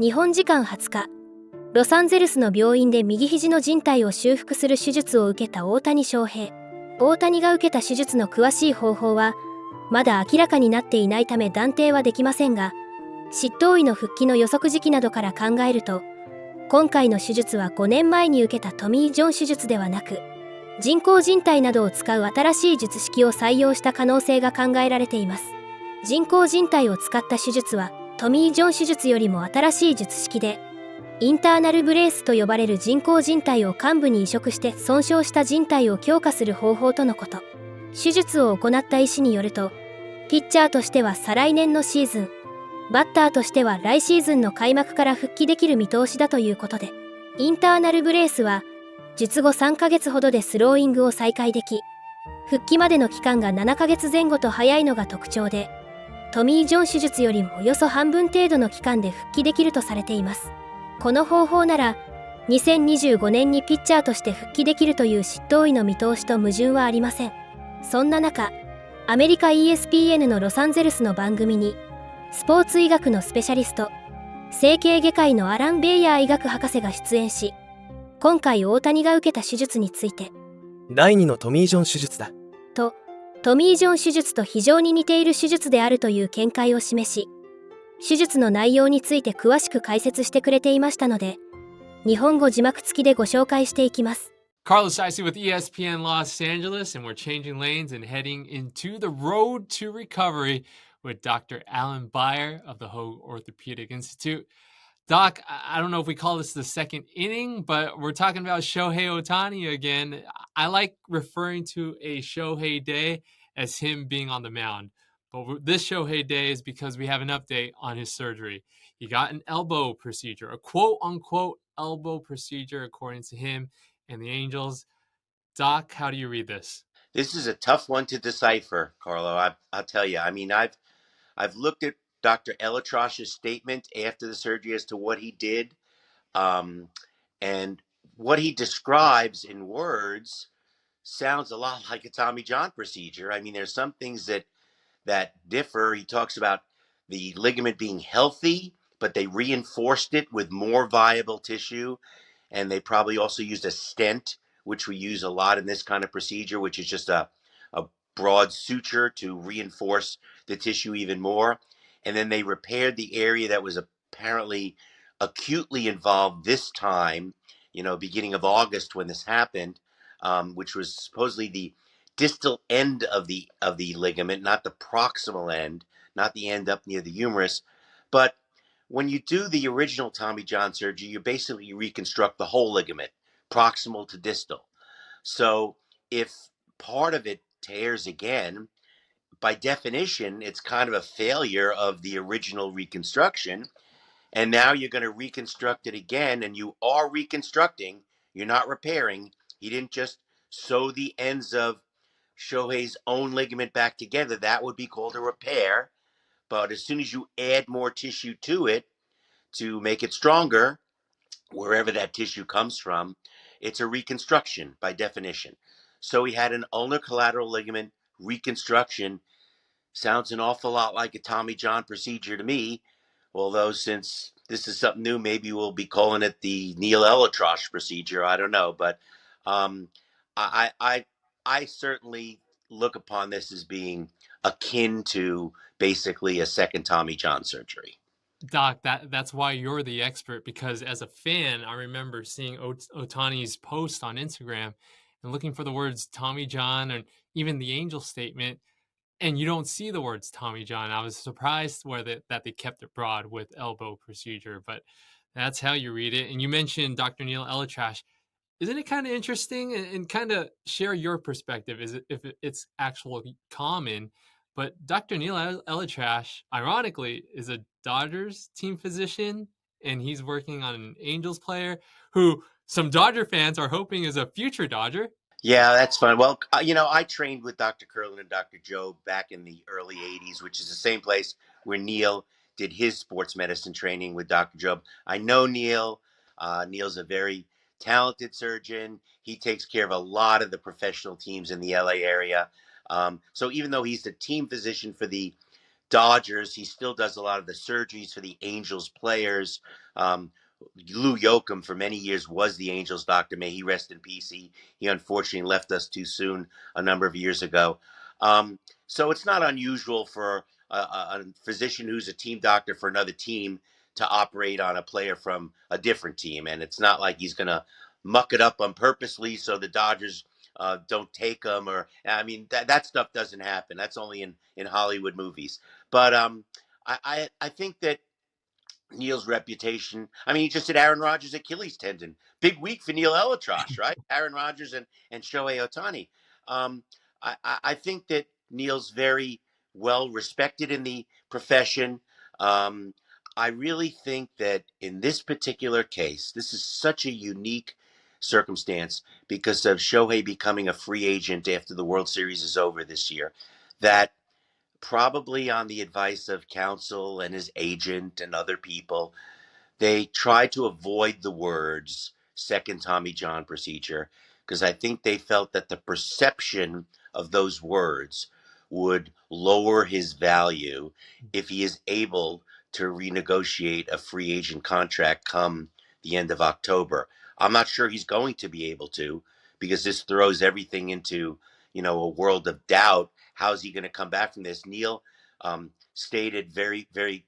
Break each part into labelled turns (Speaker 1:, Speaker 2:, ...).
Speaker 1: 日本時間20日、ロサンゼルスの病院で右肘の靭帯を修復する手術を受けた大谷翔平。大谷が受けた手術の詳しい方法はまだ明らかになっていないため断定はできませんが、執刀医の復帰の予測時期などから考えると、今回の手術は5年前に受けたトミー・ジョン手術ではなく、人工靭帯などを使う新しい術式を採用した可能性が考えられています。人工靭帯を使った手術はトミー・ジョン手術よりも新しい術式で、インターナルブレースと呼ばれる人工靭帯を患部に移植して損傷した靭帯を強化する方法とのこと。手術を行った医師によると、ピッチャーとしては再来年のシーズン、バッターとしては来シーズンの開幕から復帰できる見通しだということで、インターナルブレースは術後3ヶ月ほどでスローイングを再開でき、復帰までの期間が7ヶ月前後と早いのが特徴で、トミー・ジョン手術よりもおよそ半分程度の期間で復帰できるとされています。この方法なら2025年にピッチャーとして復帰できるという執刀医の見通しと矛盾はありません。そんな中、アメリカ ESPN のロサンゼルスの番組にスポーツ医学のスペシャリスト、整形外科医のアラン・ベイヤー医学博士が出演し、今回大谷が受けた手術について、
Speaker 2: 第2のトミージョン手術だ
Speaker 1: と、トミー・ジョン手術と非常に似ている手術であるという見解を示し、手術の内容について詳しく解説してくれていましたので、日本語字幕付きでご紹介していきます。
Speaker 3: Carlos Icy with ESPN Los Angeles, and we're changing lanes and heading into the road to recovery with Dr. Alan Beyer of the Hoag Orthopedic Institute. Doc, I don't know if we call this the second inning, but we're talking about Shohei Ohtani again. I like referring to a Shohei day as him being on the mound. But this Shohei day is because we have an update on his surgery. He got an elbow procedure, a quote-unquote elbow procedure, according to him and the Angels. Doc, how do you read this?
Speaker 4: This is a tough one to decipher, Carlo. I'll tell you. I mean, I've looked at Dr. Elatrosh's statement after the surgery as to what he did, and what he describes in words sounds a lot like a Tommy John procedure. I mean, there's some things that differ. He talks about the ligament being healthy, but they reinforced it with more viable tissue. And they probably also used a stent, which we use a lot in this kind of procedure, which is just a broad suture to reinforce the tissue even more. And then they repaired the area that was apparently acutely involved this time, beginning of August when this happened, which was supposedly the distal end of the ligament, not the proximal end, not the end up near the humerus. But when you do the original Tommy John surgery, you basically reconstruct the whole ligament, proximal to distal. So if part of it tears again, by definition, it's kind of a failure of the original reconstruction. And now you're going to reconstruct it again, and you are reconstructing. You're not repairing. He didn't just sew the ends of Shohei's own ligament back together. That would be called a repair. But as soon as you add more tissue to it to make it stronger, wherever that tissue comes from, it's a reconstruction by definition. So he had an ulnar collateral ligament reconstruction. Sounds an awful lot like a Tommy John procedure to me, although since this is something new, maybe we'll be calling it the Neil Elatrosh procedure. I don't know, but I certainly look upon this as being akin to basically a second Tommy John surgery.
Speaker 3: Doc, that's why you're the expert, because as a fan, I remember seeing Ohtani's post on Instagram and looking for the words Tommy John and even the Angel statement, and you don't see the words Tommy John. I was surprised that they kept it broad with elbow procedure, but that's how you read it. And you mentioned Dr. Neil Elatrosh. Isn't it kind of interesting, and kind of share your perspective if it's actually common? But Dr. Neil Elatrosh, ironically, is a Dodgers team physician, and he's working on an Angels player who some Dodger fans are hoping is a future Dodger.
Speaker 4: Yeah, that's fun. Well, I trained with Dr. Curlin and Dr. Joe back in the early 80s, which is the same place where Neil did his sports medicine training with Dr. Joe. I know Neil. Neil's a very talented surgeon. He takes care of a lot of the professional teams in the LA area. So even though he's the team physician for the Dodgers. He still does a lot of the surgeries for the Angels players. Lou Yoakum for many years was the Angels doctor. May he rest in peace. He unfortunately left us too soon a number of years ago. So it's not unusual for a physician who's a team doctor for another team to operate on a player from a different team. And it's not like he's going to muck it up on purposely so the Dodgers don't take him. Or, I mean, that stuff doesn't happen. That's only in Hollywood movies. But I think that Neil's reputation. I mean, he just did Aaron Rodgers' Achilles tendon. Big week for Neil Elitrosh, right? Aaron Rodgers and Shohei Ohtani. I think that Neil's very well respected in the profession. I really think that in this particular case, this is such a unique circumstance because of Shohei becoming a free agent after the World Series is over this year, that probably on the advice of counsel and his agent and other people, they tried to avoid the words second Tommy John procedure because I think they felt that the perception of those words would lower his value if he is able to renegotiate a free agent contract come the end of October. I'm not sure he's going to be able to because this throws everything into, a world of doubt. How's he going to come back from this? Neil stated very, very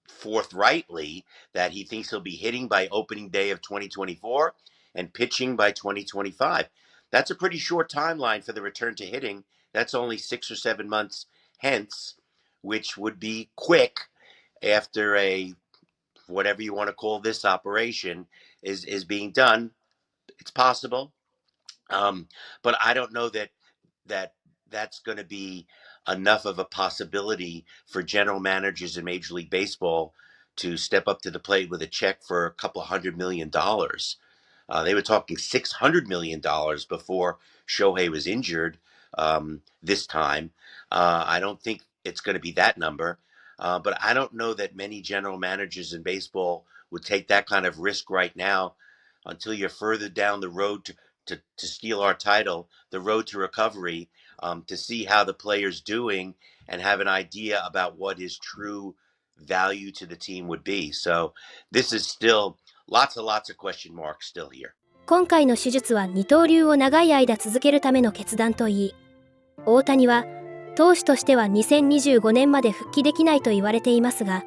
Speaker 4: forthrightly that he thinks he'll be hitting by opening day of 2024 and pitching by 2025. That's a pretty short timeline for the return to hitting. That's only 6 or 7 months hence, which would be quick after a whatever you want to call this operation is being done. It's possible, but I don't know that's going to be enough of a possibility for general managers in Major League Baseball to step up to the plate with a check for a couple of $100 million. They were talking $600 million before Shohei was injured this time. I don't think it's going to be that number, but I don't know that many general managers in baseball would take that kind of risk right now until you're further down the road to steal our title, the road to recovery, to see how the player's doing and have an idea about what his true value to the team would be. So this is still lots of question marks still here.
Speaker 1: 今回の手術は二刀流を長い間続けるための決断といい、大谷は投手としては2025年まで復帰できないと言われていますが、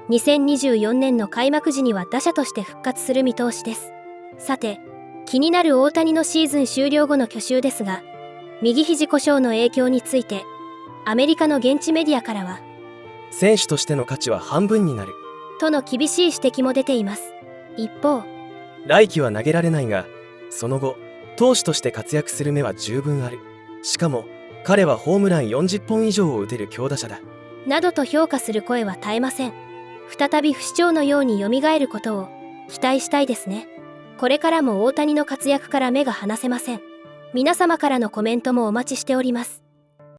Speaker 1: 2024年の開幕時には打者として復活する見通しです。さて、気になる大谷のシーズン終了後の去就ですが、右肘故障の影響について、アメリカの現地メディアからは、
Speaker 2: 選手としての価値は半分になる
Speaker 1: との厳しい指摘も出ています。一方、
Speaker 2: 来季は投げられないが、その後、投手として活躍する目は十分ある。しかも、彼はホームラン40本以上を打てる強打者だ。
Speaker 1: などと評価する声は絶えません。再び不死鳥のように蘇ることを期待したいですね。これからも大谷の活躍から目が離せません。皆様からのコメントもお待ちしております。